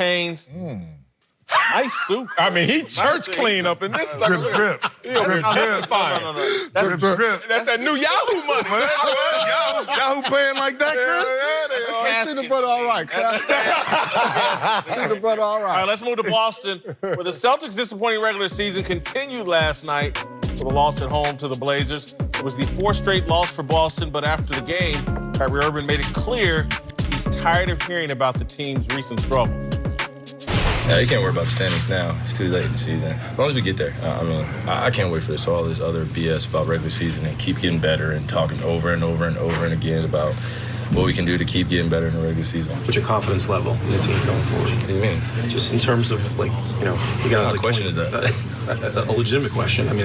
Haynes. Nice suit. I mean, he church clean up in this. Drip. Testifying. No. That's Drip. That's that new Yahoo money. Y'all playing like that, Chris? See the brother all right, Chris. See the brother all All right. right, let's move to Boston, where the Celtics' disappointing regular season continued last night with a loss at home to the Blazers. It was the fourth straight loss for Boston, but after the game, Kyrie Irving made it clear he's tired of hearing about the team's recent struggles. Yeah, you can't worry about the standings now. It's too late in the season. As long as we get there. I can't wait for all this other BS about regular season and keep getting better and talking over and over and over and again about what we can do to keep getting better in the regular season. What's your confidence level in the team going forward? What do you mean? Just in terms of, we got What question is that? A legitimate question. I mean,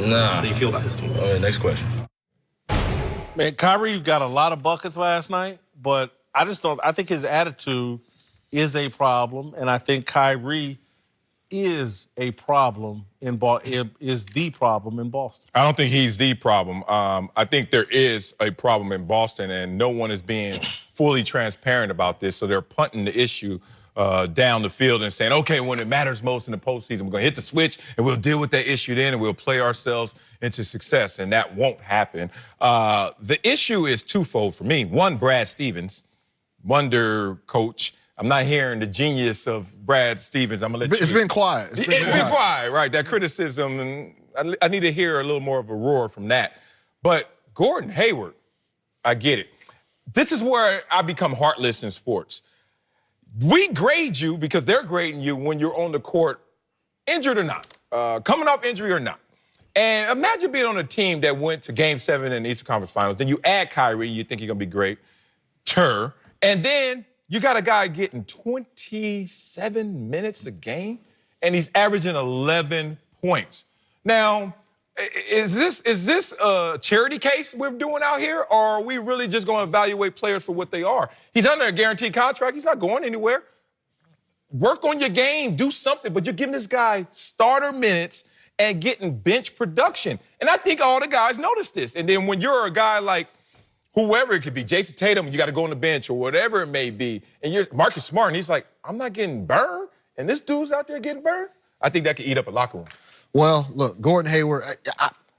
Nah. how do you feel about this team? Next question. Man, Kyrie got a lot of buckets last night, but I think his attitude is a problem, and I think Kyrie is a problem is the problem in Boston. I don't think he's the problem. I think there is a problem in Boston, and no one is being fully transparent about this. So they're punting the issue down the field and saying, okay, when it matters most in the postseason, we're going to hit the switch, and we'll deal with that issue then, and we'll play ourselves into success, and that won't happen. The issue is twofold for me. One, Brad Stevens, wonder coach. I'm not hearing the genius of Brad Stevens. I'm going to let It's been quiet. It's been quiet, right? That criticism, and I need to hear a little more of a roar from that. But Gordon Hayward, I get it. This is where I become heartless in sports. We grade you because they're grading you when you're on the court, injured or not, coming off injury or not. And imagine being on a team that went to Game 7 in the Eastern Conference Finals. Then you add Kyrie, you think he's going to be great. And then you got a guy getting 27 minutes a game, and he's averaging 11 points. Now, is this a charity case we're doing out here, or are we really just going to evaluate players for what they are? He's under a guaranteed contract. He's not going anywhere. Work on your game. Do something. But you're giving this guy starter minutes and getting bench production. And I think all the guys notice this. And then when you're a guy like whoever it could be, Jason Tatum, you got to go on the bench or whatever it may be, and you're Marcus Smart, and he's like, I'm not getting burned, and this dude's out there getting burned. I think that could eat up a locker room. Well, look, Gordon Hayward,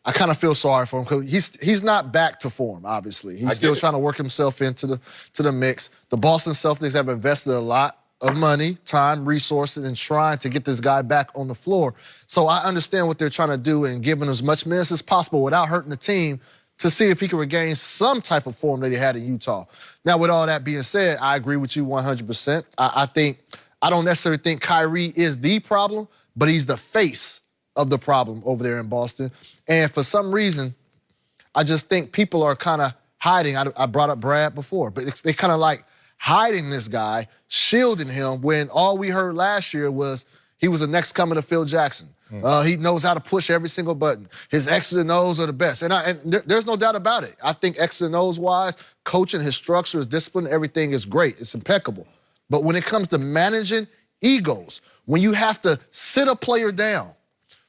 I kind of feel sorry for him because he's not back to form, obviously. He's still trying to work himself into the mix. The Boston Celtics have invested a lot of money, time, resources, and trying to get this guy back on the floor. So I understand what they're trying to do and give him as much minutes as possible without hurting the team to see if he can regain some type of form that he had in Utah. Now, with all that being said, I agree with you 100%. I don't necessarily think Kyrie is the problem, but he's the face of the problem over there in Boston. And for some reason, I just think people are kind of hiding. I brought up Brad before, but they kind of like hiding this guy, shielding him when all we heard last year was he was the next coming of Phil Jackson. He knows how to push every single button. His X's and O's are the best. And there's no doubt about it. I think X's and O's wise, coaching, his structure, his discipline, everything is great. It's impeccable. But when it comes to managing egos, when you have to sit a player down,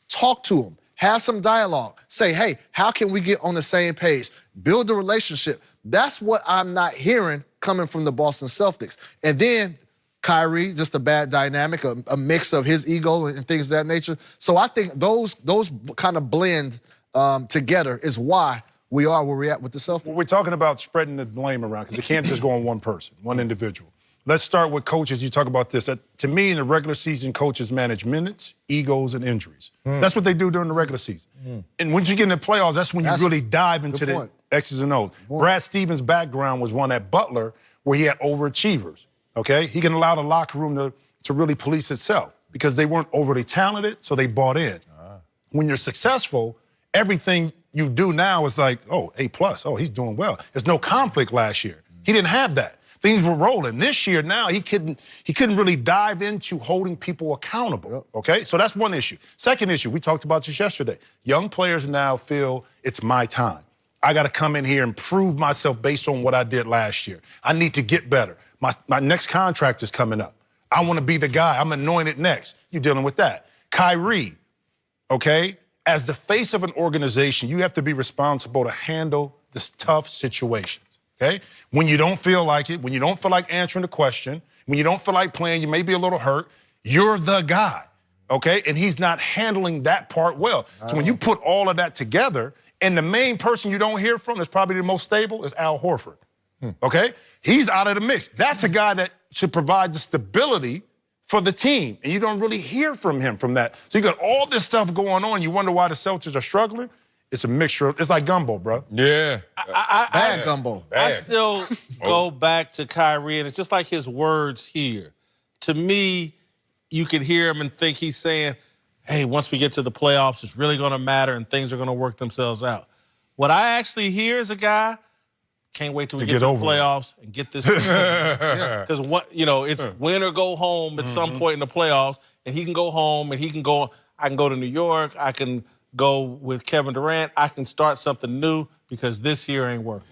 talk to him, have some dialogue, say, hey, how can we get on the same page? Build a relationship. That's what I'm not hearing coming from the Boston Celtics. And then Kyrie, just a bad dynamic, a mix of his ego and things of that nature. So I think those kind of blend together is why we are where we're at with the Celtics. Well, we're talking about spreading the blame around because it can't just go on one person, one individual. Let's start with coaches. You talk about this. To me, in the regular season, coaches manage minutes, egos, and injuries. That's what they do during the regular season. And once you get in the playoffs, that's when you really dive into the X's and O's. Brad Stevens' background was one at Butler where he had overachievers. Okay, he can allow the locker room to really police itself because they weren't overly talented, so they bought in. When you're successful, everything you do now is like, oh, A+, oh, he's doing well. There's no conflict last year. He didn't have that. Things were rolling. This year now, he couldn't really dive into holding people accountable, okay? So that's one issue. Second issue, we talked about this yesterday. Young players now feel it's my time. I got to come in here and prove myself based on what I did last year. I need to get better. My next contract is coming up. I want to be the guy. I'm anointed next. You're dealing with that. Kyrie, okay? As the face of an organization, you have to be responsible to handle this tough situations, okay? When you don't feel like it, when you don't feel like answering the question, When you don't feel like playing, you may be a little hurt, you're the guy, okay? And he's not handling that part well. So when you put all of that together, and the main person you don't hear from that's probably the most stable is Al Horford, okay? He's out of the mix. That's a guy that should provide the stability for the team, and you don't really hear from him from that. So you got all this stuff going on. You wonder why the Celtics are struggling. It's a mixture. It's like gumbo, bro. Yeah. Bad gumbo. I still go back to Kyrie, and it's just like his words here. To me, you can hear him and think he's saying, hey, once we get to the playoffs, it's really going to matter and things are going to work themselves out. What I actually hear is a guy, can't wait till we get to the playoffs and get this. Because it's win or go home at some point in the playoffs, and he can go home and I can go to New York, I can go with Kevin Durant, I can start something new because this here ain't working.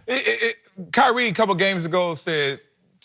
Kyrie, a couple games ago, said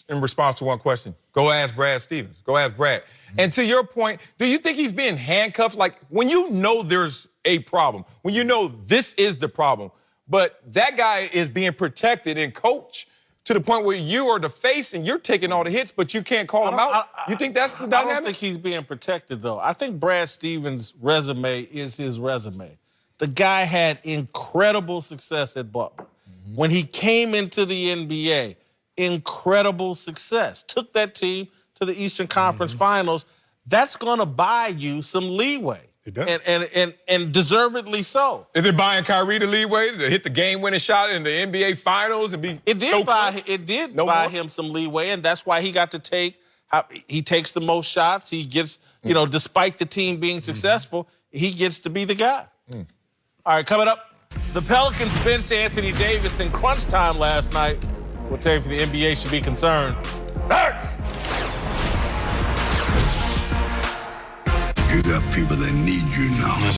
in response to one question, go ask Brad Stevens, go ask Brad. And to your point, do you think he's being handcuffed? Like, when you know there's a problem, when you know this is the problem, but that guy is being protected and coached to the point where you are the face and you're taking all the hits, but you can't call him out? You think that's the dynamic? I don't think he's being protected, though. I think Brad Stevens' resume is his resume. The guy had incredible success at Butler. When he came into the NBA, incredible success. Took that team to the Eastern Conference Finals. That's going to buy you some leeway. It does. And deservedly so. Is it buying Kyrie the leeway to hit the game-winning shot in the NBA Finals and be It did buy him some leeway, and that's why he got to he takes the most shots. He gets, despite the team being successful, he gets to be the guy. All right, coming up, the Pelicans benched Anthony Davis in crunch time last night. We'll tell you if the NBA should be concerned. Nerds! You got people that need you now.